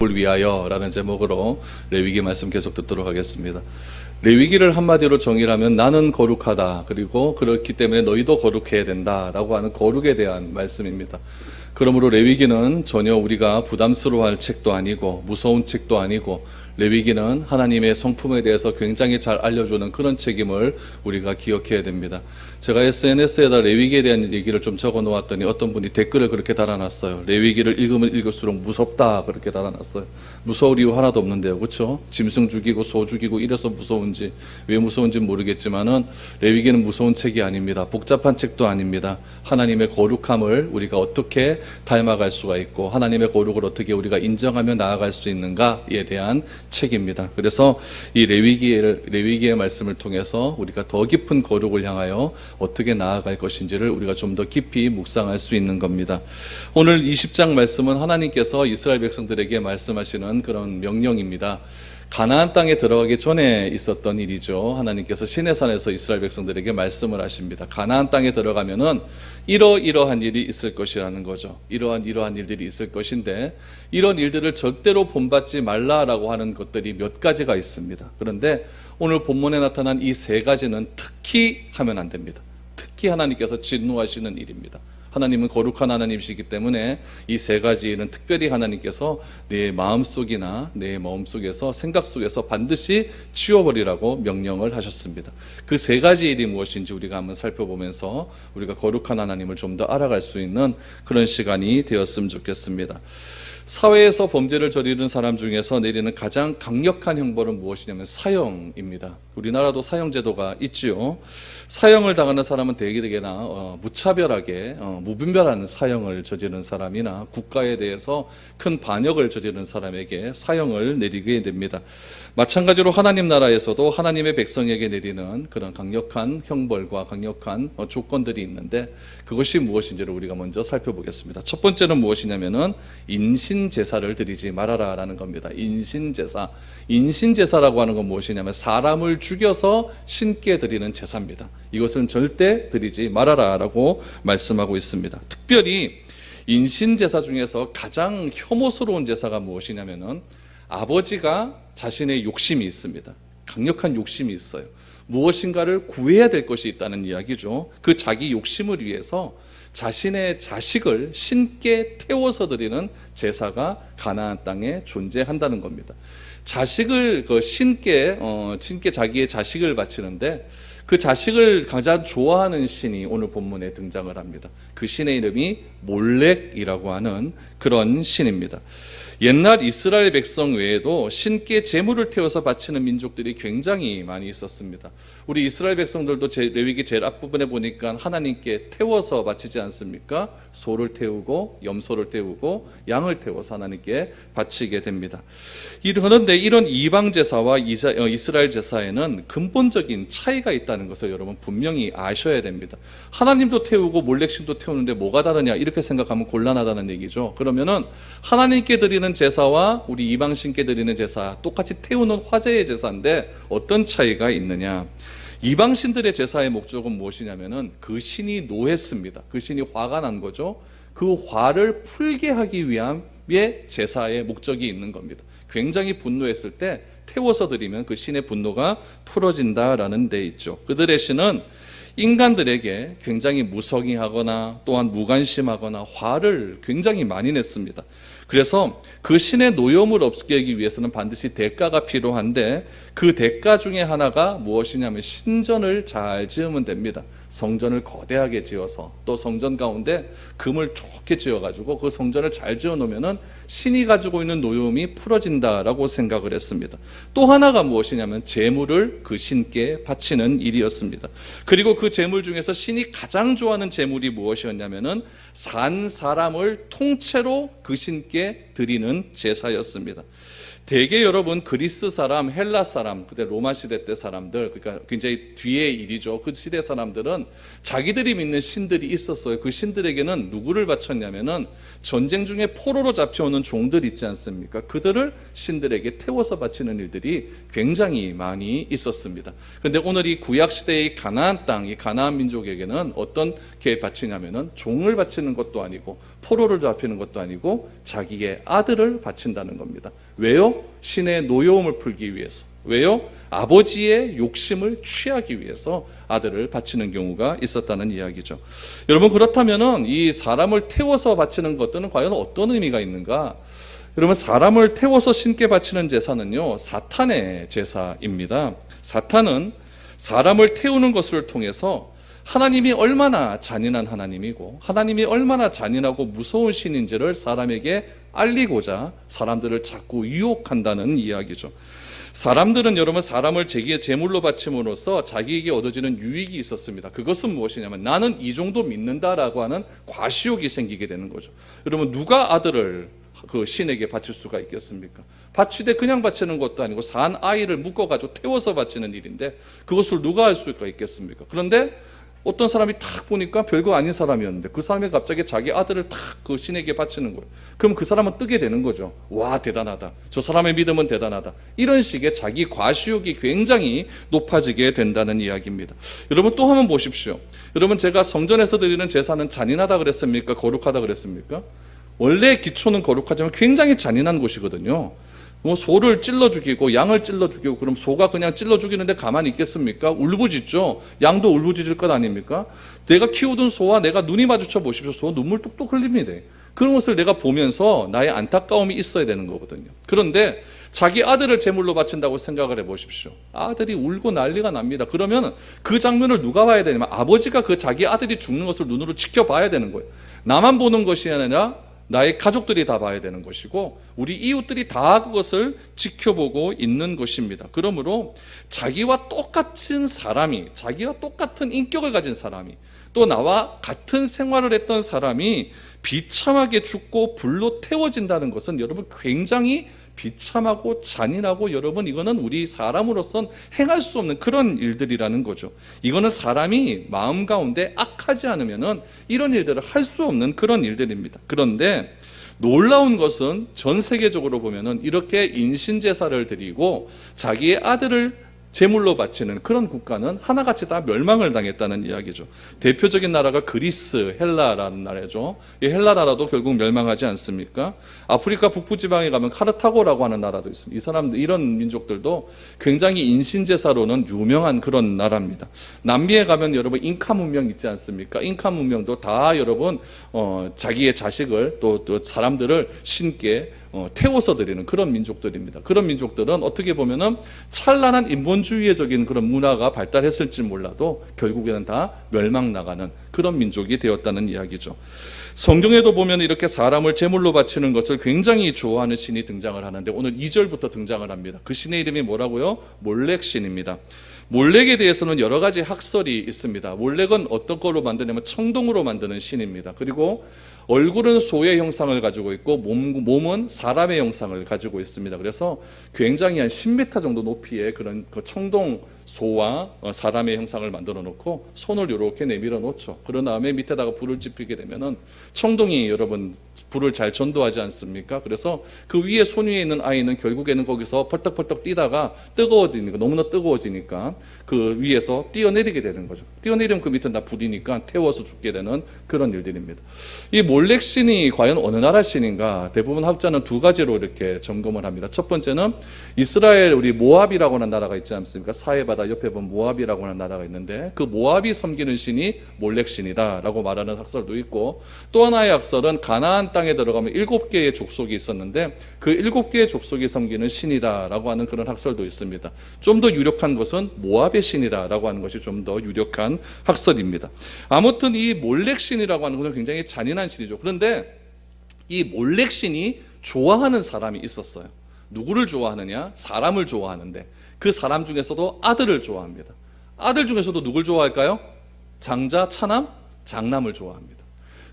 복을 위하여 라는 제목으로 레위기 말씀 계속 듣도록 하겠습니다. 레위기를 한마디로 정의하면 나는 거룩하다, 그리고 그렇기 때문에 너희도 거룩해야 된다 라고 하는 거룩에 대한 말씀입니다. 그러므로 레위기는 전혀 우리가 부담스러워할 책도 아니고 무서운 책도 아니고, 레위기는 하나님의 성품에 대해서 굉장히 잘 알려주는 그런 책임을 우리가 기억해야 됩니다. 제가 SNS에다 레위기에 대한 얘기를 좀 적어 놓았더니 어떤 분이 댓글을 그렇게 달아놨어요. 레위기를 읽으면 읽을수록 무섭다, 그렇게 달아놨어요. 무서울 이유 하나도 없는데요, 그렇죠? 짐승 죽이고 소 죽이고 이래서 무서운지, 왜 무서운지 모르겠지만은 레위기는 무서운 책이 아닙니다. 복잡한 책도 아닙니다. 하나님의 거룩함을 우리가 어떻게 닮아갈 수가 있고, 하나님의 거룩을 어떻게 우리가 인정하며 나아갈 수 있는가에 대한 책입니다. 그래서 이 레위기의 말씀을 통해서 우리가 더 깊은 거룩을 향하여 어떻게 나아갈 것인지를 우리가 좀 더 깊이 묵상할 수 있는 겁니다. 오늘 20장 말씀은 하나님께서 이스라엘 백성들에게 말씀하시는 그런 명령입니다. 가나안 땅에 들어가기 전에 있었던 일이죠. 하나님께서 시내산에서 이스라엘 백성들에게 말씀을 하십니다. 가나안 땅에 들어가면은 이러이러한 일이 있을 것이라는 거죠. 이러한 일들이 있을 것인데, 이런 일들을 절대로 본받지 말라라고 하는 것들이 몇 가지가 있습니다. 그런데 오늘 본문에 나타난 이 세 가지는 특히 하면 안 됩니다. 특히 하나님께서 진노하시는 일입니다. 하나님은 거룩한 하나님이시기 때문에 이 세 가지 일은 특별히 하나님께서 내 마음속이나 내 마음속에서, 생각 속에서 반드시 치워버리라고 명령을 하셨습니다. 그 세 가지 일이 무엇인지 우리가 한번 살펴보면서 우리가 거룩한 하나님을 좀 더 알아갈 수 있는 그런 시간이 되었으면 좋겠습니다. 사회에서 범죄를 저지르는 사람 중에서 내리는 가장 강력한 형벌은 무엇이냐면 사형입니다. 우리나라도 사형제도가 있지요. 사형을 당하는 사람은 대개나 무차별하게 무분별한 사형을 저지르는 사람이나 국가에 대해서 큰 반역을 저지르는 사람에게 사형을 내리게 됩니다. 마찬가지로 하나님 나라에서도 하나님의 백성에게 내리는 그런 강력한 형벌과 강력한 조건들이 있는데, 그것이 무엇인지를 우리가 먼저 살펴보겠습니다. 첫 번째는 무엇이냐면은 인신제사를 드리지 말아라 라는 겁니다. 인신제사라고 하는 건 무엇이냐면 사람을 죽여서 신께 드리는 제사입니다. 이것은 절대 드리지 말아라 라고 말씀하고 있습니다. 특별히 인신제사 중에서 가장 혐오스러운 제사가 무엇이냐면은 아버지가 자신의 욕심이 있습니다. 강력한 욕심이 있어요. 무엇인가를 구해야 될 것이 있다는 이야기죠. 그 자기 욕심을 위해서 자신의 자식을 신께 태워서 드리는 제사가 가나안 땅에 존재한다는 겁니다. 자식을 신께 자기의 자식을 바치는데, 그 자식을 가장 좋아하는 신이 오늘 본문에 등장을 합니다. 그 신의 이름이 몰렉이라고 하는 그런 신입니다. 옛날 이스라엘 백성 외에도 신께 제물을 태워서 바치는 민족들이 굉장히 많이 있었습니다. 우리 이스라엘 백성들도 레위기 제일 앞부분에 보니까 하나님께 태워서 바치지 않습니까? 소를 태우고 염소를 태우고 양을 태워서 하나님께 바치게 됩니다. 그런데 이런 이방 제사와 이스라엘 제사에는 근본적인 차이가 있다는 것을 여러분 분명히 아셔야 됩니다. 하나님도 태우고 몰렉신도 태우는데 뭐가 다르냐, 이렇게 생각하면 곤란하다는 얘기죠. 그러면은 하나님께 드리는 제사와 우리 이방신께 드리는 제사, 똑같이 태우는 화제의 제사인데 어떤 차이가 있느냐? 이방신들의 제사의 목적은 무엇이냐면은 그 신이 노했습니다. 그 신이 화가 난 거죠. 그 화를 풀게 하기 위함의 제사의 목적이 있는 겁니다. 굉장히 분노했을 때 태워서 드리면 그 신의 분노가 풀어진다라는 데 있죠. 그들의 신은 인간들에게 굉장히 무성의하거나 또한 무관심하거나 화를 굉장히 많이 냈습니다. 그래서 그 신의 노여움을 없게 하기 위해서는 반드시 대가가 필요한데, 그 대가 중에 하나가 무엇이냐면 신전을 잘 지으면 됩니다. 성전을 거대하게 지어서, 또 성전 가운데 금을 좋게 지어가지고 그 성전을 잘 지어놓으면은 신이 가지고 있는 노여움이 풀어진다라고 생각을 했습니다. 또 하나가 무엇이냐면 제물을 그 신께 바치는 일이었습니다. 그리고 그 제물 중에서 신이 가장 좋아하는 제물이 무엇이었냐면은 산 사람을 통째로 그 신께 드리는 제사였습니다. 대개 여러분 그리스 사람, 헬라 사람, 그때 로마 시대 때 사람들, 그러니까 굉장히 뒤의 일이죠. 그 시대 사람들은 자기들이 믿는 신들이 있었어요. 그 신들에게는 누구를 바쳤냐면은 전쟁 중에 포로로 잡혀오는 종들 있지 않습니까? 그들을 신들에게 태워서 바치는 일들이 굉장히 많이 있었습니다. 그런데 오늘 이 구약 시대의 가나안 땅, 이 가나안 민족에게는 어떻게 바치냐면은 종을 바치는 것도 아니고 포로를 잡히는 것도 아니고 자기의 아들을 바친다는 겁니다. 왜요? 신의 노여움을 풀기 위해서. 왜요? 아버지의 욕심을 취하기 위해서 아들을 바치는 경우가 있었다는 이야기죠. 여러분, 그렇다면은 이 사람을 태워서 바치는 것들은 과연 어떤 의미가 있는가? 여러분, 사람을 태워서 신께 바치는 제사는요, 사탄의 제사입니다. 사탄은 사람을 태우는 것을 통해서 하나님이 얼마나 잔인한 하나님이고 하나님이 얼마나 잔인하고 무서운 신인지를 사람에게 알리고자 사람들을 자꾸 유혹한다는 이야기죠. 사람들은 여러분, 사람을 자기의 제물로 바침으로써 자기에게 얻어지는 유익이 있었습니다. 그것은 무엇이냐면 나는 이 정도 믿는다라고 하는 과시욕이 생기게 되는 거죠. 여러분, 누가 아들을 그 신에게 바칠 수가 있겠습니까? 바치되 그냥 바치는 것도 아니고 산 아이를 묶어가지고 태워서 바치는 일인데 그것을 누가 할 수가 있겠습니까? 그런데 어떤 사람이 딱 보니까 별거 아닌 사람이었는데 그 사람이 갑자기 자기 아들을 딱 그 신에게 바치는 거예요. 그럼 그 사람은 뜨게 되는 거죠. 와, 대단하다. 저 사람의 믿음은 대단하다. 이런 식의 자기 과시욕이 굉장히 높아지게 된다는 이야기입니다. 여러분, 또 한번 보십시오. 여러분, 제가 성전에서 드리는 제사는 잔인하다 그랬습니까? 거룩하다 그랬습니까? 원래 기초는 거룩하지만 굉장히 잔인한 곳이거든요. 뭐 소를 찔러 죽이고 양을 찔러 죽이고 그럼 소가 그냥 찔러 죽이는데 가만히 있겠습니까? 울부짖죠. 양도 울부짖을 것 아닙니까? 내가 키우던 소와 내가 눈이 마주쳐 보십시오. 소 눈물 뚝뚝 흘립니다. 그런 것을 내가 보면서 나의 안타까움이 있어야 되는 거거든요. 그런데 자기 아들을 제물로 바친다고 생각을 해보십시오. 아들이 울고 난리가 납니다. 그러면 그 장면을 누가 봐야 되냐면 아버지가 그 자기 아들이 죽는 것을 눈으로 지켜봐야 되는 거예요. 나만 보는 것이 아니라 나의 가족들이 다 봐야 되는 것이고 우리 이웃들이 다 그것을 지켜보고 있는 것입니다. 그러므로 자기와 똑같은 사람이, 자기와 똑같은 인격을 가진 사람이, 또 나와 같은 생활을 했던 사람이 비참하게 죽고 불로 태워진다는 것은 여러분 굉장히 비참하고 잔인하고 여러분 이거는 우리 사람으로선 행할 수 없는 그런 일들이라는 거죠. 이거는 사람이 마음 가운데 악하지 않으면은 이런 일들을 할 수 없는 그런 일들입니다. 그런데 놀라운 것은 전 세계적으로 보면은 이렇게 인신제사를 드리고 자기의 아들을 제물로 바치는 그런 국가는 하나같이 다 멸망을 당했다는 이야기죠. 대표적인 나라가 그리스, 헬라라는 나라죠. 이 헬라 나라도 결국 멸망하지 않습니까? 아프리카 북부지방에 가면 카르타고라고 하는 나라도 있습니다. 이 사람들, 이런 민족들도 굉장히 인신제사로는 유명한 그런 나라입니다. 남미에 가면 여러분 잉카 문명 있지 않습니까? 잉카 문명도 다 여러분 자기의 자식을 또 사람들을 신께 태워서 드리는 그런 민족들입니다. 그런 민족들은 어떻게 보면은 찬란한 인본주의적인 그런 문화가 발달했을지 몰라도 결국에는 다 멸망 나가는 그런 민족이 되었다는 이야기죠. 성경에도 보면 이렇게 사람을 제물로 바치는 것을 굉장히 좋아하는 신이 등장을 하는데 오늘 2절부터 등장을 합니다. 그 신의 이름이 뭐라고요? 몰렉 신입니다. 몰렉에 대해서는 여러 가지 학설이 있습니다. 몰렉은 어떤 걸로 만드냐면 청동으로 만드는 신입니다. 그리고 얼굴은 소의 형상을 가지고 있고 몸은 사람의 형상을 가지고 있습니다. 그래서 굉장히 한 10m 정도 높이의 그런 그 청동 소와 사람의 형상을 만들어 놓고 손을 이렇게 내밀어 놓죠. 그런 다음에 밑에다가 불을 지피게 되면은 청동이 여러분 불을 잘 전도하지 않습니까? 그래서 그 위에 손 위에 있는 아이는 결국에는 거기서 펄떡펄떡 뛰다가 뜨거워지니까 너무나 뜨거워지니까 그 위에서 뛰어내리게 되는 거죠. 뛰어내리면 그 밑은 다 불이니까 태워서 죽게 되는 그런 일들입니다. 이 몰렉 신이 과연 어느 나라 신인가? 대부분 학자는 두 가지로 이렇게 점검을 합니다. 첫 번째는 이스라엘 우리 모압이라고 하는 나라가 있지 않습니까? 사해바다 옆에 보면 모압이라고 하는 나라가 있는데 그 모압이 섬기는 신이 몰렉 신이다라고 말하는 학설도 있고 또 하나의 학설은 가나안 땅에 들어가면 7개의 족속이 있었는데 그 7개의 족속이 섬기는 신이다라고 하는 그런 학설도 있습니다. 좀 더 유력한 것은 모압의 신이다라고 하는 것이 좀 더 유력한 학설입니다. 아무튼 이 몰렉 신이라고 하는 것은 굉장히 잔인한 신이죠. 그런데 이 몰렉 신이 좋아하는 사람이 있었어요. 누구를 좋아하느냐? 사람을 좋아하는데 그 사람 중에서도 아들을 좋아합니다. 아들 중에서도 누굴 좋아할까요? 장자, 차남, 장남을 좋아합니다.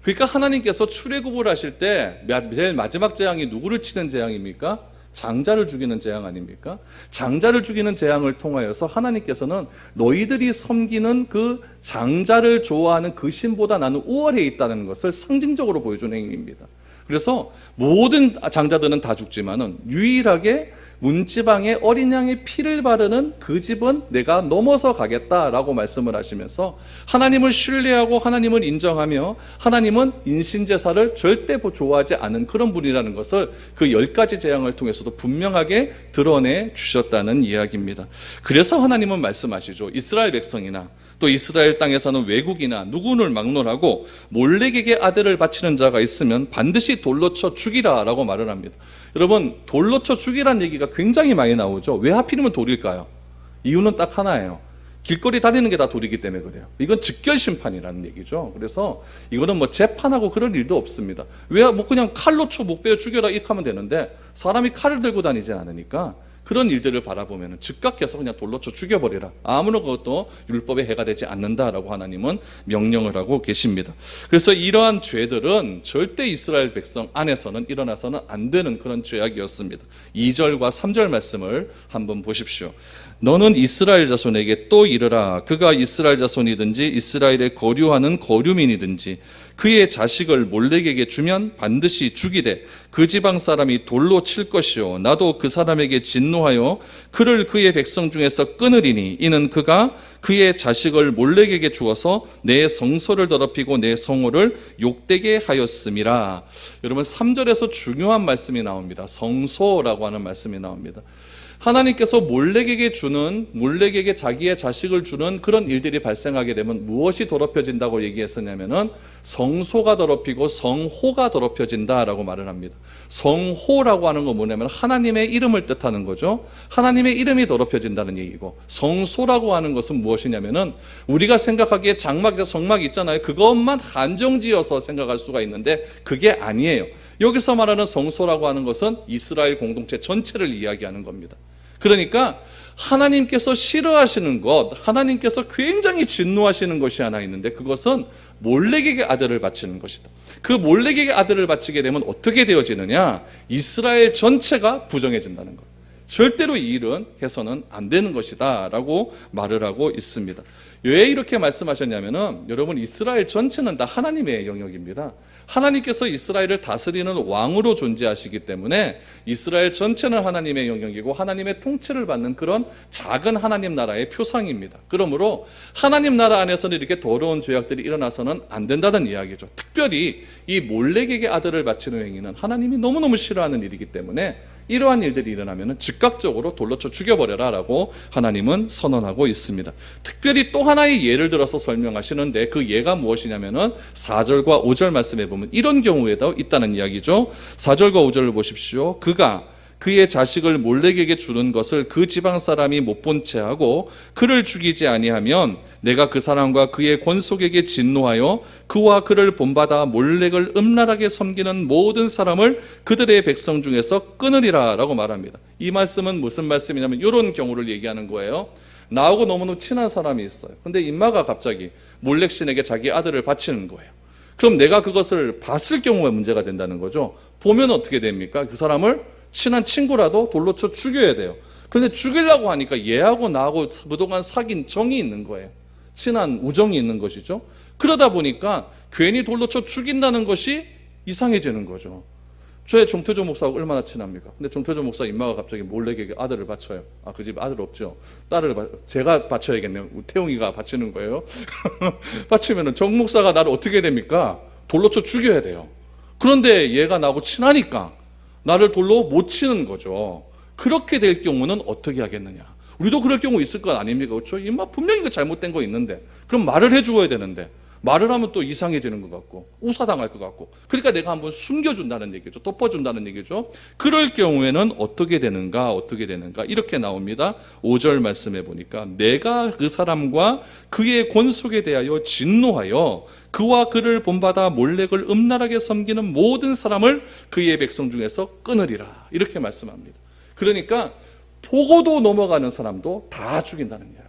그러니까 하나님께서 출애굽을 하실 때 제일 마지막 재앙이 누구를 치는 재앙입니까? 장자를 죽이는 재앙 아닙니까? 장자를 죽이는 재앙을 통하여서 하나님께서는 너희들이 섬기는 그 장자를 좋아하는 그 신보다 나는 우월해 있다는 것을 상징적으로 보여주는 행위입니다. 그래서 모든 장자들은 다 죽지만은 유일하게 문지방에 어린 양의 피를 바르는 그 집은 내가 넘어서 가겠다라고 말씀을 하시면서 하나님을 신뢰하고 하나님을 인정하며 하나님은 인신제사를 절대 좋아하지 않은 그런 분이라는 것을 그 10가지 재앙을 통해서도 분명하게 드러내 주셨다는 이야기입니다. 그래서 하나님은 말씀하시죠. 이스라엘 백성이나 또 이스라엘 땅에 사는 외국이나 누구를 막론하고 몰렉에게 아들을 바치는 자가 있으면 반드시 돌로 쳐 죽이라 라고 말을 합니다. 여러분, 돌로 쳐 죽이라는 얘기가 굉장히 많이 나오죠. 왜 하필이면 돌일까요? 이유는 딱 하나예요. 길거리 다니는 게 다 돌이기 때문에 그래요. 이건 직결심판이라는 얘기죠. 그래서 이거는 뭐 재판하고 그럴 일도 없습니다. 왜 뭐 그냥 칼로 쳐 목 베어 죽여라 이렇게 하면 되는데 사람이 칼을 들고 다니지 않으니까 그런 일들을 바라보면 즉각해서 그냥 돌로 쳐 죽여버리라. 아무런 것도 율법에 해가 되지 않는다라고 하나님은 명령을 하고 계십니다. 그래서 이러한 죄들은 절대 이스라엘 백성 안에서는 일어나서는 안 되는 그런 죄악이었습니다. 2절과 3절 말씀을 한번 보십시오. 너는 이스라엘 자손에게 또 이르라. 그가 이스라엘 자손이든지 이스라엘에 거류하는 거류민이든지 그의 자식을 몰렉에게 주면 반드시 죽이되 그 지방 사람이 돌로 칠 것이요 나도 그 사람에게 진노하여 그를 그의 백성 중에서 끊으리니 이는 그가 그의 자식을 몰렉에게 주어서 내 성소를 더럽히고 내 성호를 욕되게 하였음이라. 여러분 3절에서 중요한 말씀이 나옵니다. 성소라고 하는 말씀이 나옵니다. 하나님께서 몰렉에게 자기의 자식을 주는 그런 일들이 발생하게 되면 무엇이 더럽혀진다고 얘기했었냐면은 성소가 더럽히고 성호가 더럽혀진다라고 말을 합니다. 성호라고 하는 건 뭐냐면 하나님의 이름을 뜻하는 거죠. 하나님의 이름이 더럽혀진다는 얘기고, 성소라고 하는 것은 무엇이냐면은 우리가 생각하기에 장막, 성막 있잖아요. 그것만 한정지어서 생각할 수가 있는데 그게 아니에요. 여기서 말하는 성소라고 하는 것은 이스라엘 공동체 전체를 이야기하는 겁니다. 그러니까 하나님께서 싫어하시는 것, 하나님께서 굉장히 진노하시는 것이 하나 있는데 그것은 몰렉에게 아들을 바치는 것이다. 그 몰렉에게 아들을 바치게 되면 어떻게 되어지느냐? 이스라엘 전체가 부정해진다는 것. 절대로 이 일은 해서는 안 되는 것이다 라고 말을 하고 있습니다. 왜 이렇게 말씀하셨냐면은 여러분, 이스라엘 전체는 다 하나님의 영역입니다. 하나님께서 이스라엘을 다스리는 왕으로 존재하시기 때문에 이스라엘 전체는 하나님의 영역이고 하나님의 통치를 받는 그런 작은 하나님 나라의 표상입니다. 그러므로 하나님 나라 안에서는 이렇게 더러운 죄악들이 일어나서는 안 된다는 이야기죠. 특별히 이 몰렉에게 아들을 바치는 행위는 하나님이 너무너무 싫어하는 일이기 때문에 이러한 일들이 일어나면 즉각적으로 돌로 쳐 죽여버려라 라고 하나님은 선언하고 있습니다. 특별히 또 하나의 예를 들어서 설명하시는데 그 예가 무엇이냐면은 4절과 5절 말씀에 보면 이런 경우에도 있다는 이야기죠. 4절과 5절을 보십시오. 그가 그의 자식을 몰렉에게 주는 것을 그 지방 사람이 못 본 채 하고 그를 죽이지 아니하면 내가 그 사람과 그의 권속에게 진노하여 그와 그를 본받아 몰렉을 음란하게 섬기는 모든 사람을 그들의 백성 중에서 끊으리라 라고 말합니다. 이 말씀은 무슨 말씀이냐면 이런 경우를 얘기하는 거예요. 나하고 너무너무 친한 사람이 있어요. 근데 임마가 갑자기 몰렉 신에게 자기 아들을 바치는 거예요. 그럼 내가 그것을 봤을 경우에 문제가 된다는 거죠. 보면 어떻게 됩니까? 그 사람을 친한 친구라도 돌로 쳐 죽여야 돼요. 그런데 죽이려고 하니까 얘하고 나하고 그동안 사귄 정이 있는 거예요. 친한 우정이 있는 것이죠. 그러다 보니까 괜히 돌로 쳐 죽인다는 것이 이상해지는 거죠. 저의 정태조 목사하고 얼마나 친합니까? 근데 정태조 목사 임마가 갑자기 몰렉에게 아들을 바쳐요. 그 집 아들 없죠. 제가 바쳐야겠네요. 태용이가 바치는 거예요. 바치면은 정 목사가 나를 어떻게 됩니까? 돌로 쳐 죽여야 돼요. 그런데 얘가 나하고 친하니까 나를 돌로 못 치는 거죠. 그렇게 될 경우는 어떻게 하겠느냐? 우리도 그럴 경우 있을 것 아닙니까? 그렇죠? 임마 분명히 잘못된 거 있는데 그럼 말을 해주어야 되는데 말을 하면 또 이상해지는 것 같고 우사당할 것 같고, 그러니까 내가 한번 숨겨준다는 얘기죠. 덮어준다는 얘기죠. 그럴 경우에는 어떻게 되는가 이렇게 나옵니다. 5절 말씀해 보니까 내가 그 사람과 그의 권속에 대하여 진노하여 그와 그를 본받아 몰렉을 음란하게 섬기는 모든 사람을 그의 백성 중에서 끊으리라 이렇게 말씀합니다. 그러니까 보고도 넘어가는 사람도 다 죽인다는 이야기예요.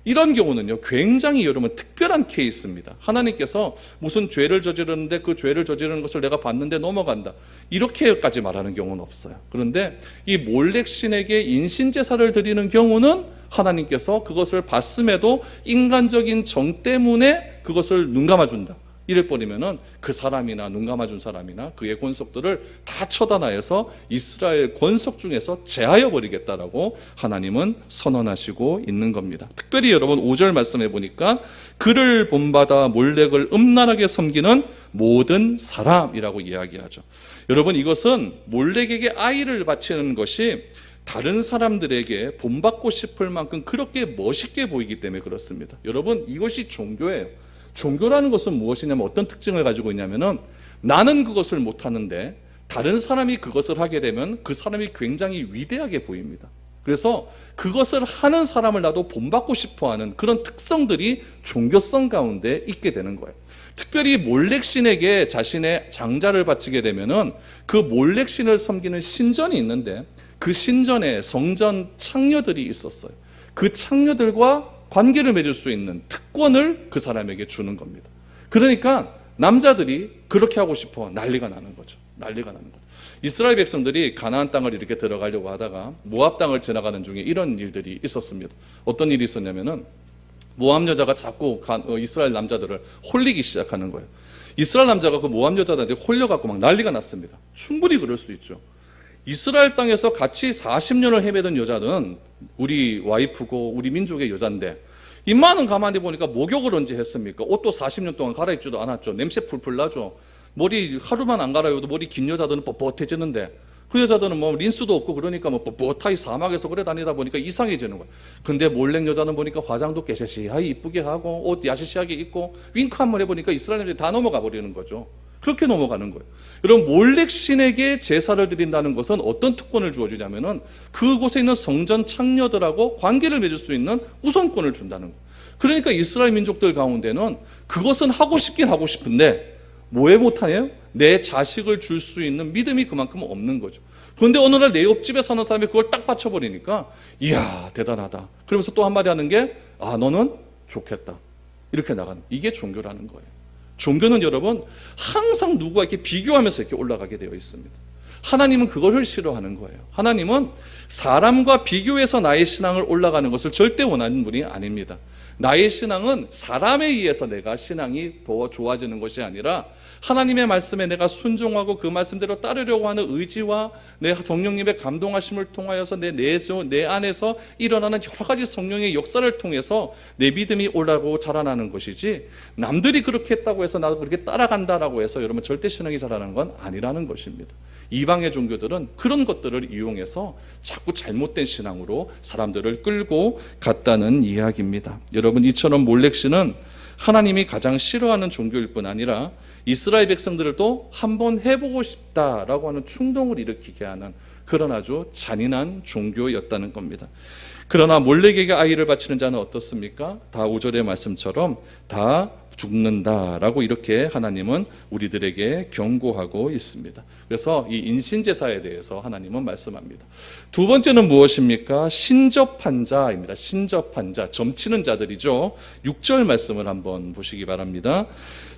이런 경우는요 굉장히 여러분 특별한 케이스입니다. 하나님께서 무슨 죄를 저지르는데 그 죄를 저지르는 것을 내가 봤는데 넘어간다 이렇게까지 말하는 경우는 없어요. 그런데 이 몰렉 신에게 인신제사를 드리는 경우는 하나님께서 그것을 봤음에도 인간적인 정 때문에 그것을 눈감아준다 이래버리면은 그 사람이나 눈 감아준 사람이나 그의 권속들을 다 처단하여서 이스라엘 권속 중에서 제하여 버리겠다라고 하나님은 선언하시고 있는 겁니다. 특별히 여러분 5절 말씀해 보니까 그를 본받아 몰렉을 음란하게 섬기는 모든 사람이라고 이야기하죠. 여러분 이것은 몰렉에게 아이를 바치는 것이 다른 사람들에게 본받고 싶을 만큼 그렇게 멋있게 보이기 때문에 그렇습니다. 여러분 이것이 종교예요. 종교라는 것은 무엇이냐면 어떤 특징을 가지고 있냐면은 나는 그것을 못하는데 다른 사람이 그것을 하게 되면 그 사람이 굉장히 위대하게 보입니다. 그래서 그것을 하는 사람을 나도 본받고 싶어하는 그런 특성들이 종교성 가운데 있게 되는 거예요. 특별히 몰렉신에게 자신의 장자를 바치게 되면은 그 몰렉신을 섬기는 신전이 있는데 그 신전에 성전 창녀들이 있었어요. 그 창녀들과 관계를 맺을 수 있는 특권을 그 사람에게 주는 겁니다. 그러니까 남자들이 그렇게 하고 싶어 난리가 나는 거죠. 난리가 나는 거죠. 이스라엘 백성들이 가나안 땅을 이렇게 들어가려고 하다가 모압 땅을 지나가는 중에 이런 일들이 있었습니다. 어떤 일이 있었냐면은 모압 여자가 자꾸 이스라엘 남자들을 홀리기 시작하는 거예요. 이스라엘 남자가 그 모압 여자들한테 홀려갖고 막 난리가 났습니다. 충분히 그럴 수 있죠. 이스라엘 땅에서 같이 40년을 헤매던 여자는 우리 와이프고 우리 민족의 여잔데 임마는 가만히 보니까 목욕을 언제 했습니까? 옷도 40년 동안 갈아입지도 않았죠. 냄새 풀풀 나죠. 머리 하루만 안 갈아입어도 머리 긴 여자들은 뻣뻣해지는데 그 여자들은 뭐 린스도 없고 그러니까 뭐 뻣뻣하게 사막에서 그래 다니다 보니까 이상해지는 거예요. 근데 몰렉 여자는 보니까 화장도 깨시시하게 이쁘게 하고 옷 야시시하게 입고 윙크 한번 해보니까 이스라엘들이 다 넘어가 버리는 거죠. 그렇게 넘어가는 거예요. 여러분 몰렉 신에게 제사를 드린다는 것은 어떤 특권을 주어주냐면은 그곳에 있는 성전 창녀들하고 관계를 맺을 수 있는 우선권을 준다는 거예요. 그러니까 이스라엘 민족들 가운데는 그것은 하고 싶긴 하고 싶은데 뭐에 못하네요? 내 자식을 줄 수 있는 믿음이 그만큼 없는 거죠. 그런데 어느 날 내 옆집에 사는 사람이 그걸 딱 받쳐버리니까 이야 대단하다. 그러면서 또 한마디 하는 게 너는 좋겠다. 이렇게 나가는 이게 종교라는 거예요. 종교는 여러분 항상 누구와 이렇게 비교하면서 이렇게 올라가게 되어 있습니다. 하나님은 그걸 싫어하는 거예요. 하나님은 사람과 비교해서 나의 신앙을 올라가는 것을 절대 원하는 분이 아닙니다. 나의 신앙은 사람에 의해서 내가 신앙이 더 좋아지는 것이 아니라 하나님의 말씀에 내가 순종하고 그 말씀대로 따르려고 하는 의지와 내 성령님의 감동하심을 통하여서 내 안에서 일어나는 여러 가지 성령의 역사를 통해서 내 믿음이 올라가고 자라나는 것이지 남들이 그렇게 했다고 해서 나도 그렇게 따라간다라고 해서 여러분 절대 신앙이 자라는 건 아니라는 것입니다. 이방의 종교들은 그런 것들을 이용해서 자꾸 잘못된 신앙으로 사람들을 끌고 갔다는 이야기입니다. 여러분 이처럼 몰렉신은 하나님이 가장 싫어하는 종교일 뿐 아니라 이스라엘 백성들도 한번 해보고 싶다라고 하는 충동을 일으키게 하는 그런 아주 잔인한 종교였다는 겁니다. 그러나 몰렉에게 아이를 바치는 자는 어떻습니까? 다 5절의 말씀처럼 다 죽는다라고 이렇게 하나님은 우리들에게 경고하고 있습니다. 그래서 이 인신제사에 대해서 하나님은 말씀합니다. 두 번째는 무엇입니까? 신접한 자입니다. 신접한 자, 점치는 자들이죠. 6절 말씀을 한번 보시기 바랍니다.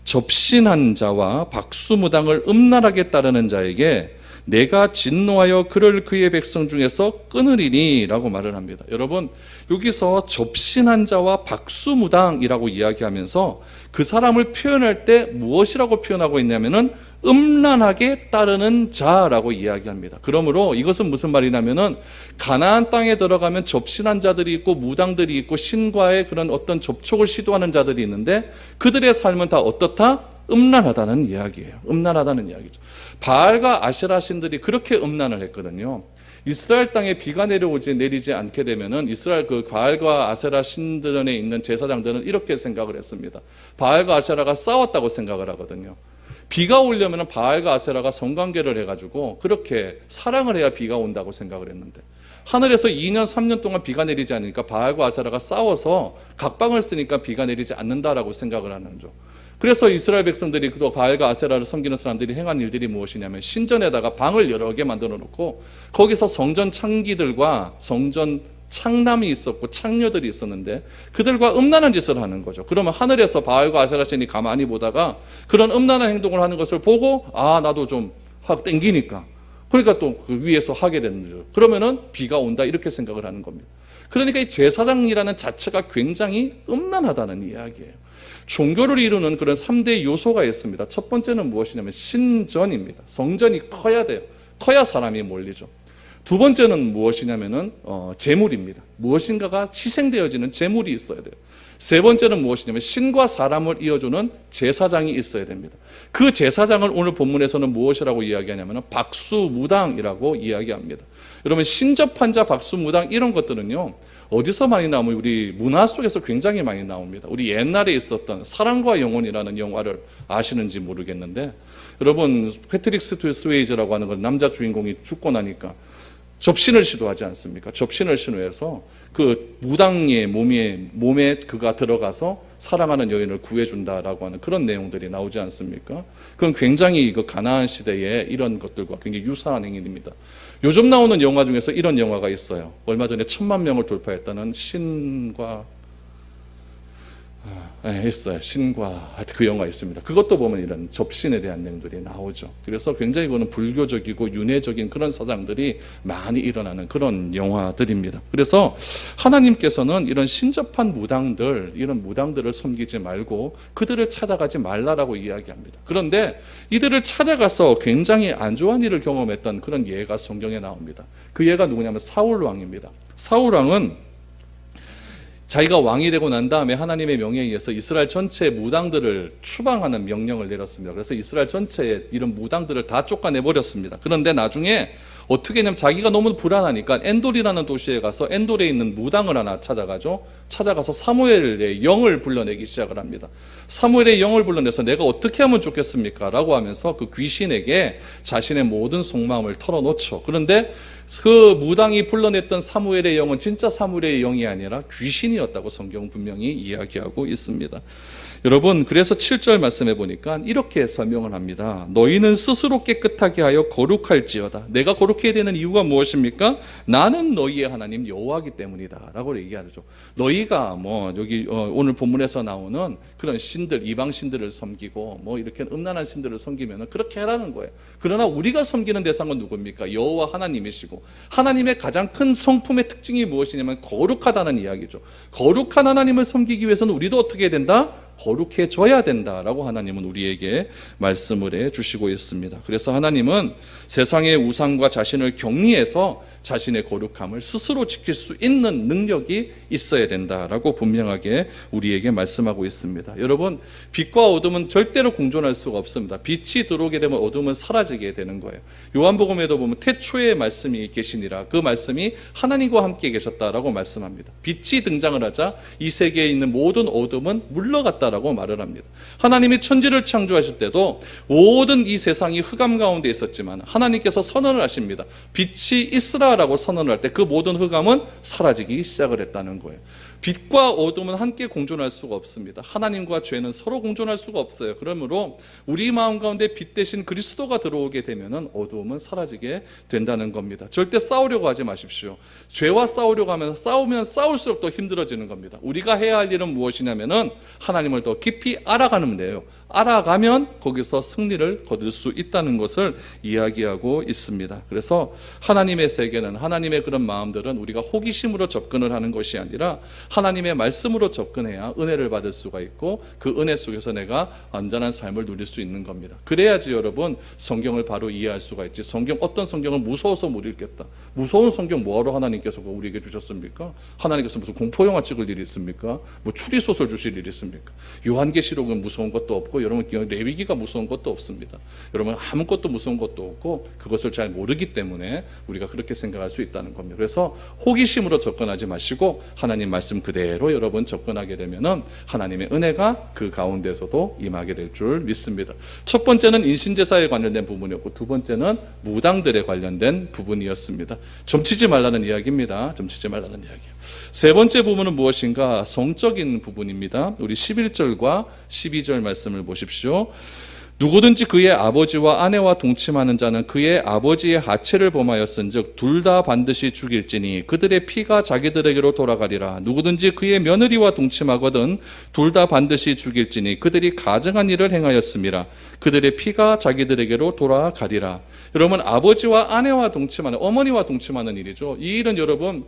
접신한 자와 박수무당을 음란하게 따르는 자에게 내가 진노하여 그를 그의 백성 중에서 끊으리니 라고 말을 합니다. 여러분 여기서 접신한 자와 박수무당이라고 이야기하면서 그 사람을 표현할 때 무엇이라고 표현하고 있냐면은 음란하게 따르는 자라고 이야기합니다. 그러므로 이것은 무슨 말이냐면은 가나안 땅에 들어가면 접신한 자들이 있고 무당들이 있고 신과의 그런 어떤 접촉을 시도하는 자들이 있는데 그들의 삶은 다 어떻다? 음란하다는 이야기예요. 음란하다는 이야기죠. 바알과 아세라 신들이 그렇게 음란을 했거든요. 이스라엘 땅에 비가 내리지 않게 되면은 이스라엘 그 바알과 아세라 신들에 있는 제사장들은 이렇게 생각을 했습니다. 바알과 아세라가 싸웠다고 생각을 하거든요. 비가 오려면 바알과 아세라가 성관계를 해가지고 그렇게 사랑을 해야 비가 온다고 생각을 했는데 하늘에서 2년 3년 동안 비가 내리지 않으니까 바알과 아세라가 싸워서 각방을 쓰니까 비가 내리지 않는다라고 생각을 하는 거죠. 그래서 이스라엘 백성들이 또 바알과 아세라를 섬기는 사람들이 행한 일들이 무엇이냐면 신전에다가 방을 여러 개 만들어 놓고 거기서 성전 창기들과 성전 창남이 있었고 창녀들이 있었는데 그들과 음란한 짓을 하는 거죠. 그러면 하늘에서 바알과 아세라 신이 가만히 보다가 그런 음란한 행동을 하는 것을 보고 나도 좀 확 땡기니까 그러니까 또 그 위에서 하게 되는 거죠. 그러면은 비가 온다 이렇게 생각을 하는 겁니다. 그러니까 이 제사장이라는 자체가 굉장히 음란하다는 이야기예요. 종교를 이루는 그런 3대 요소가 있습니다. 첫 번째는 무엇이냐면 신전입니다. 성전이 커야 돼요. 커야 사람이 몰리죠. 두 번째는 무엇이냐면은 제물입니다. 무엇인가가 희생되어지는 제물이 있어야 돼요. 세 번째는 무엇이냐면 신과 사람을 이어주는 제사장이 있어야 됩니다. 그 제사장을 오늘 본문에서는 무엇이라고 이야기하냐면 박수무당이라고 이야기합니다. 여러분 신접한 자, 박수무당 이런 것들은요 어디서 많이 나오면 우리 문화 속에서 굉장히 많이 나옵니다. 우리 옛날에 있었던 사랑과 영혼이라는 영화를 아시는지 모르겠는데 여러분 패트릭 스웨이즈라고 하는 건 남자 주인공이 죽고 나니까 접신을 시도하지 않습니까? 접신을 시도해서 그 무당의 몸에 그가 들어가서 사랑하는 여인을 구해준다라고 하는 그런 내용들이 나오지 않습니까? 그건 굉장히 그 가나안 시대의 이런 것들과 굉장히 유사한 행위입니다. 요즘 나오는 영화 중에서 이런 영화가 있어요. 얼마 전에 1000만 명을 돌파했다는 신과 했어요. 신과 그 영화 있습니다. 그것도 보면 이런 접신에 대한 내용들이 나오죠. 그래서 굉장히 그거는 불교적이고 윤회적인 그런 사상들이 많이 일어나는 그런 영화들입니다. 그래서 하나님께서는 이런 신접한 무당들, 이런 무당들을 섬기지 말고 그들을 찾아가지 말라라고 이야기합니다. 그런데 이들을 찾아가서 굉장히 안 좋은 일을 경험했던 그런 예가 성경에 나옵니다. 그 예가 누구냐면 사울 왕입니다. 사울 왕은 자기가 왕이 되고 난 다음에 하나님의 명령에 의해서 이스라엘 전체 무당들을 추방하는 명령을 내렸습니다. 그래서 이스라엘 전체에 이런 무당들을 다 쫓아내버렸습니다. 그런데 나중에 어떻게 했냐면 자기가 너무 불안하니까 엔돌이라는 도시에 가서 엔돌에 있는 무당을 하나 찾아가죠. 찾아가서 사무엘의 영을 불러내기 시작을 합니다. 사무엘의 영을 불러내서 내가 어떻게 하면 좋겠습니까? 라고 하면서 그 귀신에게 자신의 모든 속마음을 털어놓죠. 그런데 그 무당이 불러냈던 사무엘의 영은 진짜 사무엘의 영이 아니라 귀신이었다고 성경은 분명히 이야기하고 있습니다. 여러분, 그래서 7절 말씀해 보니까 이렇게 설명을 합니다. 너희는 스스로 깨끗하게 하여 거룩할지어다. 내가 거룩해야 되는 이유가 무엇입니까? 나는 너희의 하나님 여호와이기 때문이다 라고 얘기하죠. 너희가 여기 오늘 본문에서 나오는 그런 신들, 이방 신들을 섬기고 이렇게 음란한 신들을 섬기면 그렇게 해라는 거예요. 그러나 우리가 섬기는 대상은 누굽니까? 여호와 하나님이시고 하나님의 가장 큰 성품의 특징이 무엇이냐면 거룩하다는 이야기죠. 거룩한 하나님을 섬기기 위해서는 우리도 어떻게 해야 된다? 거룩해져야 된다라고 하나님은 우리에게 말씀을 해주시고 있습니다. 그래서 하나님은 세상의 우상과 자신을 격리해서 자신의 거룩함을 스스로 지킬 수 있는 능력이 있어야 된다라고 분명하게 우리에게 말씀하고 있습니다. 여러분, 빛과 어둠은 절대로 공존할 수가 없습니다. 빛이 들어오게 되면 어둠은 사라지게 되는 거예요. 요한복음에도 보면 태초에 말씀이 계시니라, 그 말씀이 하나님과 함께 계셨다라고 말씀합니다. 빛이 등장을 하자 이 세계에 있는 모든 어둠은 물러갔다라고 말을 합니다. 하나님이 천지를 창조하실 때도 모든 이 세상이 흑암 가운데 있었지만 하나님께서 선언을 하십니다. 빛이 있으라라고 선언을 할 때 그 모든 흑암은 사라지기 시작을 했다는 거예요. 빛과 어둠은 함께 공존할 수가 없습니다. 하나님과 죄는 서로 공존할 수가 없어요. 그러므로 우리 마음 가운데 빛 대신 그리스도가 들어오게 되면 어두움은 사라지게 된다는 겁니다. 절대 싸우려고 하지 마십시오. 죄와 싸우려고 하면 싸우면 싸울수록 더 힘들어지는 겁니다. 우리가 해야 할 일은 무엇이냐면은 하나님을 더 깊이 알아가는 데요. 알아가면 거기서 승리를 거둘 수 있다는 것을 이야기하고 있습니다. 그래서 하나님의 세계는, 하나님의 그런 마음들은 우리가 호기심으로 접근을 하는 것이 아니라 하나님의 말씀으로 접근해야 은혜를 받을 수가 있고 그 은혜 속에서 내가 안전한 삶을 누릴 수 있는 겁니다. 그래야지 여러분 성경을 바로 이해할 수가 있지. 어떤 성경을 무서워서 못 읽겠다. 무서운 성경 뭐하러 하나님께서 우리에게 주셨습니까? 하나님께서 무슨 공포영화 찍을 일이 있습니까? 추리소설 주실 일이 있습니까? 요한계시록은 무서운 것도 없고 여러분 레위기가 무서운 것도 없습니다. 여러분 아무것도 무서운 것도 없고 그것을 잘 모르기 때문에 우리가 그렇게 생각할 수 있다는 겁니다. 그래서 호기심으로 접근하지 마시고 하나님 말씀 그대로 여러분 접근하게 되면은 하나님의 은혜가 그 가운데서도 임하게 될 줄 믿습니다. 첫 번째는 인신제사에 관련된 부분이었고 두 번째는 무당들에 관련된 부분이었습니다. 점치지 말라는 이야기입니다. 점치지 말라는 이야기예요. 세 번째 부분은 무엇인가? 성적인 부분입니다. 우리 11절과 12절 말씀을 보십시오. 누구든지 그의 아버지와 아내와 동침하는 자는 그의 아버지의 하체를 범하였은즉 둘 다 반드시 죽일지니 그들의 피가 자기들에게로 돌아가리라. 누구든지 그의 며느리와 동침하거든 둘 다 반드시 죽일지니 그들이 가증한 일을 행하였음이라. 그들의 피가 자기들에게로 돌아가리라. 여러분, 아버지와 아내와 동침하는, 어머니와 동침하는 일이죠. 이 일은 여러분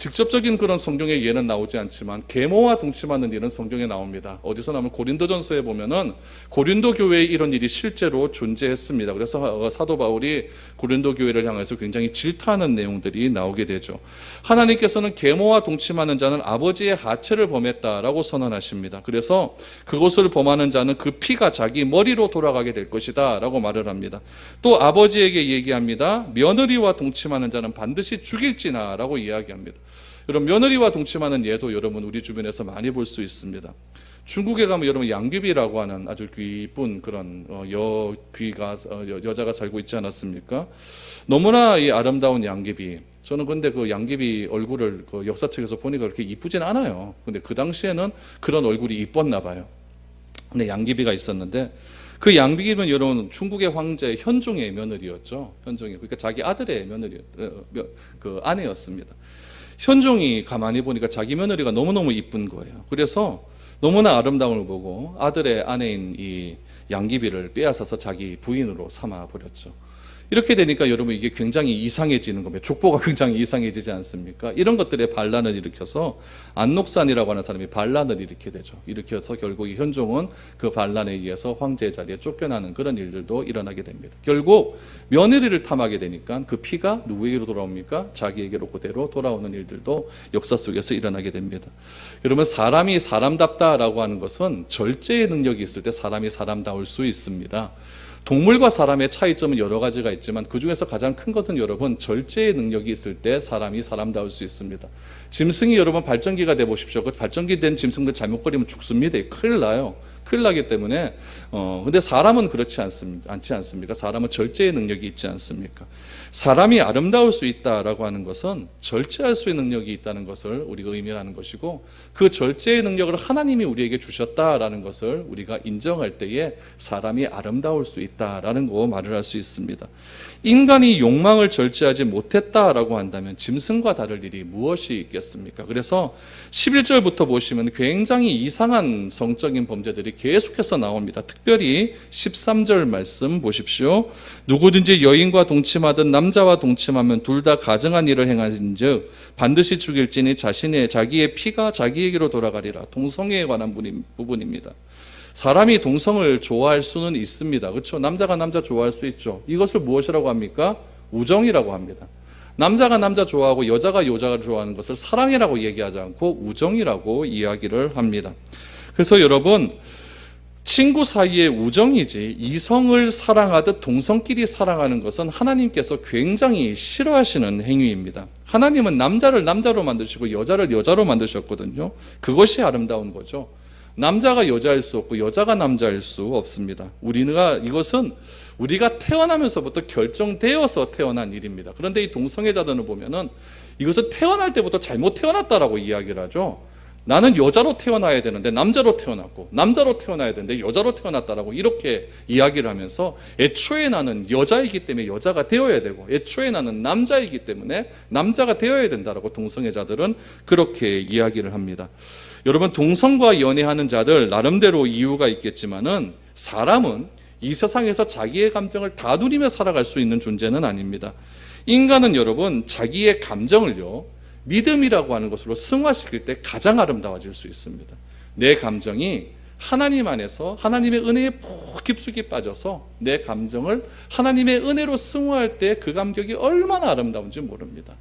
직접적인 그런 성경의 예는 나오지 않지만 계모와 동침하는 일은 성경에 나옵니다. 어디서 나오면 고린도전서에 보면은 고린도 교회에 이런 일이 실제로 존재했습니다. 그래서 사도 바울이 고린도 교회를 향해서 굉장히 질타하는 내용들이 나오게 되죠. 하나님께서는 계모와 동침하는 자는 아버지의 하체를 범했다라고 선언하십니다. 그래서 그것을 범하는 자는 그 피가 자기 머리로 돌아가게 될 것이다 라고 말을 합니다. 또 아버지에게 얘기합니다. 며느리와 동침하는 자는 반드시 죽일지나 라고 이야기합니다. 여러분, 며느리와 동침하는 예도 여러분 우리 주변에서 많이 볼 수 있습니다. 중국에 가면 여러분 양귀비라고 하는 아주 귀쁜 그런 여자가 살고 있지 않았습니까? 너무나 이 아름다운 양귀비. 저는 근데 그 양귀비 얼굴을 그 역사책에서 보니까 그렇게 이쁘진 않아요. 근데 그 당시에는 그런 얼굴이 이뻤나 봐요. 근데 양귀비가 있었는데 그 양귀비는 여러분 중국의 황제 현종의 며느리였죠. 현종이 그러니까 자기 아들의 그 아내였습니다. 현종이 가만히 보니까 자기 며느리가 너무너무 이쁜 거예요. 그래서 너무나 아름다움을 보고 아들의 아내인 이 양귀비를 빼앗아서 자기 부인으로 삼아 버렸죠. 이렇게 되니까 여러분 이게 굉장히 이상해지는 겁니다. 족보가 굉장히 이상해지지 않습니까? 이런 것들에 반란을 일으켜서 안록산이라고 하는 사람이 반란을 일으키게 되죠. 일으켜서 결국 이 현종은 그 반란에 의해서 황제의 자리에 쫓겨나는 그런 일들도 일어나게 됩니다. 결국 며느리를 탐하게 되니까 그 피가 누구에게로 돌아옵니까? 자기에게로 그대로 돌아오는 일들도 역사 속에서 일어나게 됩니다. 여러분, 사람이 사람답다라고 하는 것은 절제의 능력이 있을 때 사람이 사람다울 수 있습니다. 동물과 사람의 차이점은 여러 가지가 있지만 그중에서 가장 큰 것은 여러분 절제의 능력이 있을 때 사람이 사람다울 수 있습니다. 짐승이 여러분 발전기가 돼 보십시오. 그 발전기 된 짐승들 잘못거리면 죽습니다. 큰일 나요. 큰일 나기 때문에 근데 사람은 그렇지 않습니까? 사람은 절제의 능력이 있지 않습니까? 사람이 아름다울 수 있다라고 하는 것은 절제할 수 있는 능력이 있다는 것을 우리가 의미하는 것이고 그 절제의 능력을 하나님이 우리에게 주셨다라는 것을 우리가 인정할 때에 사람이 아름다울 수 있다라는 거 말을 할 수 있습니다. 인간이 욕망을 절제하지 못했다라고 한다면 짐승과 다를 일이 무엇이 있겠습니까? 그래서 11절부터 보시면 굉장히 이상한 성적인 범죄들이 계속해서 나옵니다. 특별히 13절 말씀 보십시오. 누구든지 여인과 동침하든 남자와 동침하면 둘 다 가증한 일을 행하신즉 반드시 죽일지니 자기의 피가 자기에게로 돌아가리라. 동성애에 관한 부분입니다. 사람이 동성을 좋아할 수는 있습니다. 그렇죠? 남자가 남자 좋아할 수 있죠. 이것을 무엇이라고 합니까? 우정이라고 합니다. 남자가 남자 좋아하고 여자가 여자를 좋아하는 것을 사랑이라고 얘기하지 않고 우정이라고 이야기를 합니다. 그래서 여러분, 친구 사이의 우정이지 이성을 사랑하듯 동성끼리 사랑하는 것은 하나님께서 굉장히 싫어하시는 행위입니다. 하나님은 남자를 남자로 만드시고 여자를 여자로 만드셨거든요. 그것이 아름다운 거죠. 남자가 여자일 수 없고 여자가 남자일 수 없습니다. 이것은 우리가 태어나면서부터 결정되어서 태어난 일입니다. 그런데 이 동성애자들을 보면은 이것은 태어날 때부터 잘못 태어났다라고 이야기를 하죠. 나는 여자로 태어나야 되는데 남자로 태어났고 남자로 태어나야 되는데 여자로 태어났다라고 이렇게 이야기를 하면서 애초에 나는 여자이기 때문에 여자가 되어야 되고 애초에 나는 남자이기 때문에 남자가 되어야 된다라고 동성애자들은 그렇게 이야기를 합니다. 여러분, 동성과 연애하는 자들 나름대로 이유가 있겠지만은 사람은 이 세상에서 자기의 감정을 다 누리며 살아갈 수 있는 존재는 아닙니다. 인간은 여러분 자기의 감정을요 믿음이라고 하는 것으로 승화시킬 때 가장 아름다워질 수 있습니다. 내 감정이 하나님 안에서 하나님의 은혜에 푹 깊숙이 빠져서 내 감정을 하나님의 은혜로 승화할 때 그 감격이 얼마나 아름다운지 모릅니다.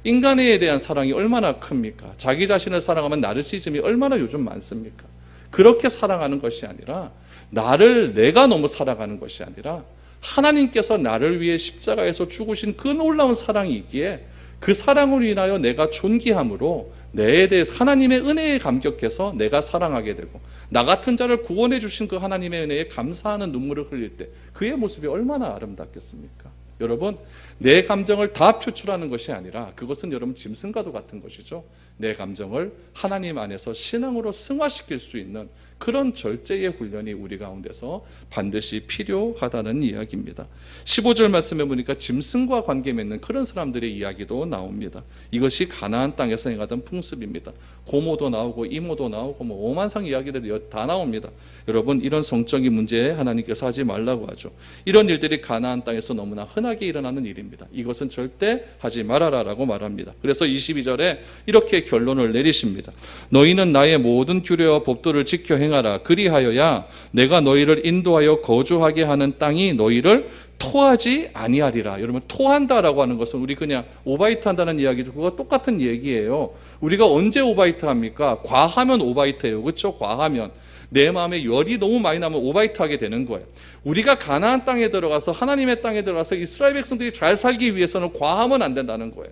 인간에 대한 사랑이 얼마나 큽니까? 자기 자신을 사랑하면 나르시즘이 얼마나 요즘 많습니까? 그렇게 사랑하는 것이 아니라 내가 너무 사랑하는 것이 아니라 하나님께서 나를 위해 십자가에서 죽으신 그 놀라운 사랑이 있기에 그 사랑을 인하여 내가 존귀함으로 내에 대해서 하나님의 은혜에 감격해서 내가 사랑하게 되고 나 같은 자를 구원해 주신 그 하나님의 은혜에 감사하는 눈물을 흘릴 때 그의 모습이 얼마나 아름답겠습니까? 여러분, 내 감정을 다 표출하는 것이 아니라 그것은 여러분 짐승과도 같은 것이죠. 내 감정을 하나님 안에서 신앙으로 승화시킬 수 있는 그런 절제의 훈련이 우리 가운데서 반드시 필요하다는 이야기입니다. 15절 말씀에 보니까 짐승과 관계 맺는 그런 사람들의 이야기도 나옵니다. 이것이 가나안 땅에서 행하던 풍습입니다. 고모도 나오고 이모도 나오고 오만상 이야기들이 다 나옵니다. 여러분, 이런 성적인 문제에 하나님께서 하지 말라고 하죠. 이런 일들이 가나안 땅에서 너무나 흔하게 일어나는 일입니다. 이것은 절대 하지 말아라라고 말합니다. 그래서 22절에 이렇게 결론을 내리십니다. 너희는 나의 모든 규례와 법도를 지켜 행하라. 그리하여야 내가 너희를 인도하여 거주하게 하는 땅이 너희를 토하지 아니하리라. 여러분, 토한다라고 하는 것은 우리 그냥 오바이트 한다는 이야기죠. 그거 똑같은 얘기예요. 우리가 언제 오바이트 합니까? 과하면 오바이트예요. 그렇죠? 과하면 내 마음에 열이 너무 많이 나면 오바이트 하게 되는 거예요. 우리가 가나안 땅에 들어가서 하나님의 땅에 들어가서 이스라엘 백성들이 잘 살기 위해서는 과하면 안 된다는 거예요.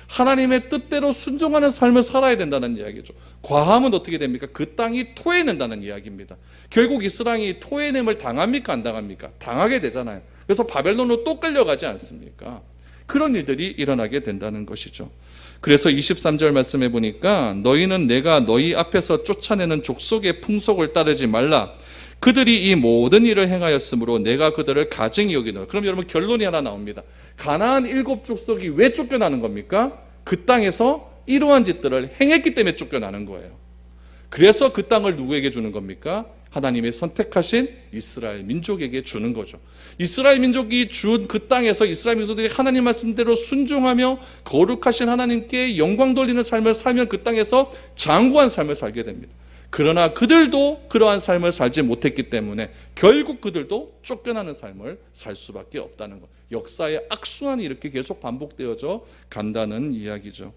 하나님의 뜻대로 순종하는 삶을 살아야 된다는 이야기죠. 과하면 어떻게 됩니까? 그 땅이 토해낸다는 이야기입니다. 결국 이스라엘이 토해냄을 당합니까? 안 당합니까? 당하게 되잖아요. 그래서 바벨론으로 또 끌려가지 않습니까? 그런 일들이 일어나게 된다는 것이죠. 그래서 23절 말씀해 보니까 너희는 내가 너희 앞에서 쫓아내는 족속의 풍속을 따르지 말라. 그들이 이 모든 일을 행하였으므로 내가 그들을 가증히 여기노라. 그럼 여러분, 결론이 하나 나옵니다. 가나안 7족속이 왜 쫓겨나는 겁니까? 그 땅에서 이러한 짓들을 행했기 때문에 쫓겨나는 거예요. 그래서 그 땅을 누구에게 주는 겁니까? 하나님의 선택하신 이스라엘 민족에게 주는 거죠. 이스라엘 민족이 준 그 땅에서 이스라엘 민족들이 하나님 말씀대로 순종하며 거룩하신 하나님께 영광 돌리는 삶을 살면 그 땅에서 장구한 삶을 살게 됩니다. 그러나 그들도 그러한 삶을 살지 못했기 때문에 결국 그들도 쫓겨나는 삶을 살 수밖에 없다는 것. 역사의 악순환이 이렇게 계속 반복되어져 간다는 이야기죠.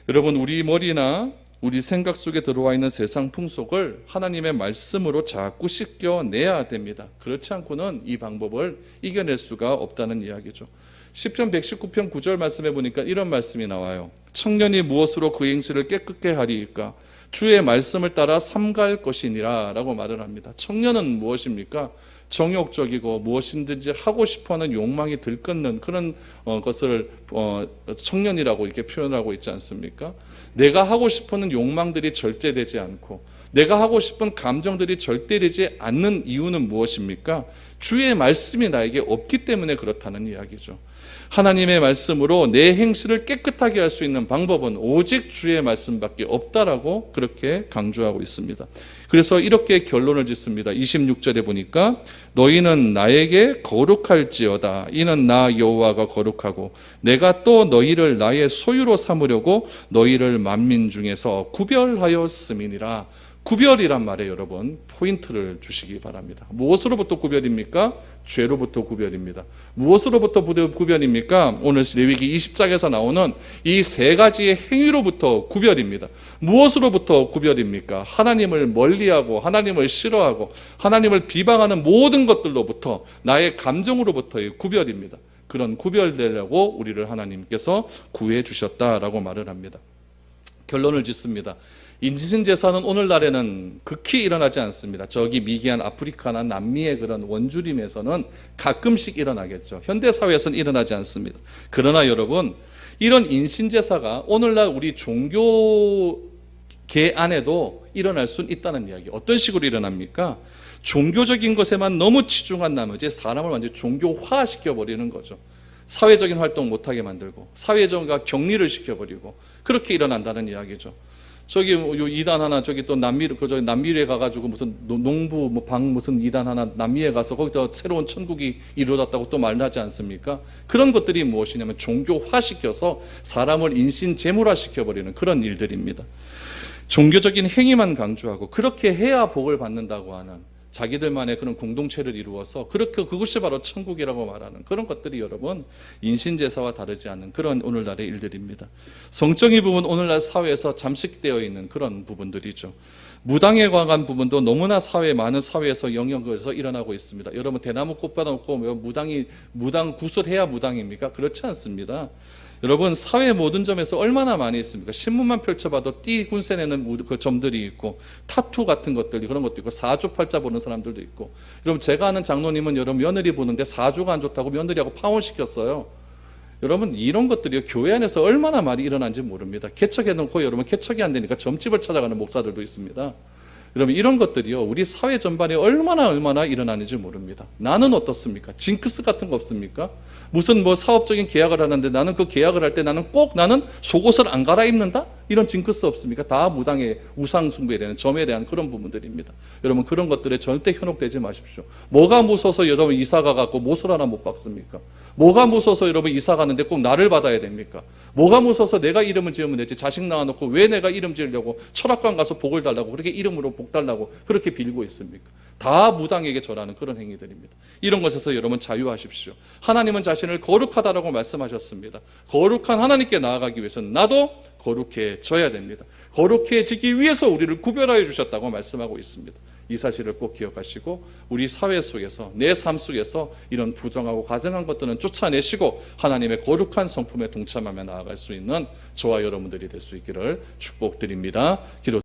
여러분, 우리 머리나 우리 생각 속에 들어와 있는 세상 풍속을 하나님의 말씀으로 자꾸 씻겨내야 됩니다. 그렇지 않고는 이 방법을 이겨낼 수가 없다는 이야기죠. 시편 119편 9절 말씀해 보니까 이런 말씀이 나와요. 청년이 무엇으로 그 행실을 깨끗게 하리이까? 주의 말씀을 따라 삼갈 것이니라 라고 말을 합니다. 청년은 무엇입니까? 정욕적이고 무엇이든지 하고 싶어하는 욕망이 들끓는 그런 것을 청년이라고 이렇게 표현하고 있지 않습니까? 내가 하고 싶어하는 욕망들이 절제되지 않고 내가 하고 싶은 감정들이 절대되지 않는 이유는 무엇입니까? 주의 말씀이 나에게 없기 때문에 그렇다는 이야기죠. 하나님의 말씀으로 내 행실을 깨끗하게 할 수 있는 방법은 오직 주의 말씀밖에 없다라고 그렇게 강조하고 있습니다. 그래서 이렇게 결론을 짓습니다. 26절에 보니까 너희는 나에게 거룩할지어다. 이는 나 여호와가 거룩하고 내가 또 너희를 나의 소유로 삼으려고 너희를 만민 중에서 구별하였음이니라. 구별이란 말에 여러분 포인트를 주시기 바랍니다. 무엇으로부터 구별입니까? 죄로부터 구별입니다. 무엇으로부터 구별입니까? 오늘 레위기 20장에서 나오는 이 세 가지의 행위로부터 구별입니다. 무엇으로부터 구별입니까? 하나님을 멀리하고 하나님을 싫어하고 하나님을 비방하는 모든 것들로부터 나의 감정으로부터의 구별입니다. 그런 구별되려고 우리를 하나님께서 구해 주셨다라고 말을 합니다. 결론을 짓습니다. 인신제사는 오늘날에는 극히 일어나지 않습니다. 저기 미개한 아프리카나 남미의 그런 원주림에서는 가끔씩 일어나겠죠. 현대사회에서는 일어나지 않습니다. 그러나 여러분, 이런 인신제사가 오늘날 우리 종교계 안에도 일어날 수는 있다는 이야기. 어떤 식으로 일어납니까? 종교적인 것에만 너무 치중한 나머지 사람을 완전히 종교화시켜버리는 거죠. 사회적인 활동 못하게 만들고 사회적인 격리를 시켜버리고 그렇게 일어난다는 이야기죠. 저기 요 이단 하나 저기 또 남미에 가가지고 무슨 농부 방 무슨 이단 하나 남미에 가서 거기서 새로운 천국이 이루어졌다고 또 말하지 않습니까? 그런 것들이 무엇이냐면 종교화시켜서 사람을 인신제물화 시켜버리는 그런 일들입니다. 종교적인 행위만 강조하고 그렇게 해야 복을 받는다고 하는 자기들만의 그런 공동체를 이루어서 그렇게 그것이 바로 천국이라고 말하는 그런 것들이 여러분 인신제사와 다르지 않는 그런 오늘날의 일들입니다. 성적인 부분 오늘날 사회에서 잠식되어 있는 그런 부분들이죠. 무당에 관한 부분도 너무나 많은 사회에서 영역에서 일어나고 있습니다. 여러분 대나무 꽃 받아놓고 무당 구슬해야 무당입니까? 그렇지 않습니다. 여러분 사회 모든 점에서 얼마나 많이 있습니까? 신문만 펼쳐봐도 띠 군세내는 그 점들이 있고 타투 같은 것들이 그런 것도 있고 사주팔자 보는 사람들도 있고. 여러분 제가 아는 장로님은 여러분 며느리 보는데 사주가 안 좋다고 며느리하고 파혼시켰어요. 여러분 이런 것들이 교회 안에서 얼마나 많이 일어난지 모릅니다. 개척해놓고 여러분 개척이 안 되니까 점집을 찾아가는 목사들도 있습니다. 여러분 이런 것들이요 우리 사회 전반에 얼마나 일어나는지 모릅니다. 나는 어떻습니까? 징크스 같은 거 없습니까? 무슨 뭐 사업적인 계약을 하는데 나는 그 계약을 할 때 나는 속옷을 안 갈아입는다? 이런 징크스 없습니까? 다 무당의 우상 숭배에 대한 점에 대한 그런 부분들입니다. 여러분 그런 것들에 절대 현혹되지 마십시오. 뭐가 무서워서 여러분 이사가 갖고 못을 하나 못 박습니까? 뭐가 무서워서 여러분 이사 가는데 꼭 나를 받아야 됩니까? 뭐가 무서워서 내가 이름을 지으면 되지 자식 낳아놓고 왜 내가 이름 지으려고 철학관 가서 복을 달라고 그렇게 이름으로 복 달라고 그렇게 빌고 있습니까? 다 무당에게 절하는 그런 행위들입니다. 이런 것에서 여러분 자유하십시오. 하나님은 자신을 거룩하다라고 말씀하셨습니다. 거룩한 하나님께 나아가기 위해서는 나도 거룩해져야 됩니다. 거룩해지기 위해서 우리를 구별하여 주셨다고 말씀하고 있습니다. 이 사실을 꼭 기억하시고 우리 사회 속에서 내 삶 속에서 이런 부정하고 가증한 것들은 쫓아내시고 하나님의 거룩한 성품에 동참하며 나아갈 수 있는 저와 여러분들이 될 수 있기를 축복드립니다. 기도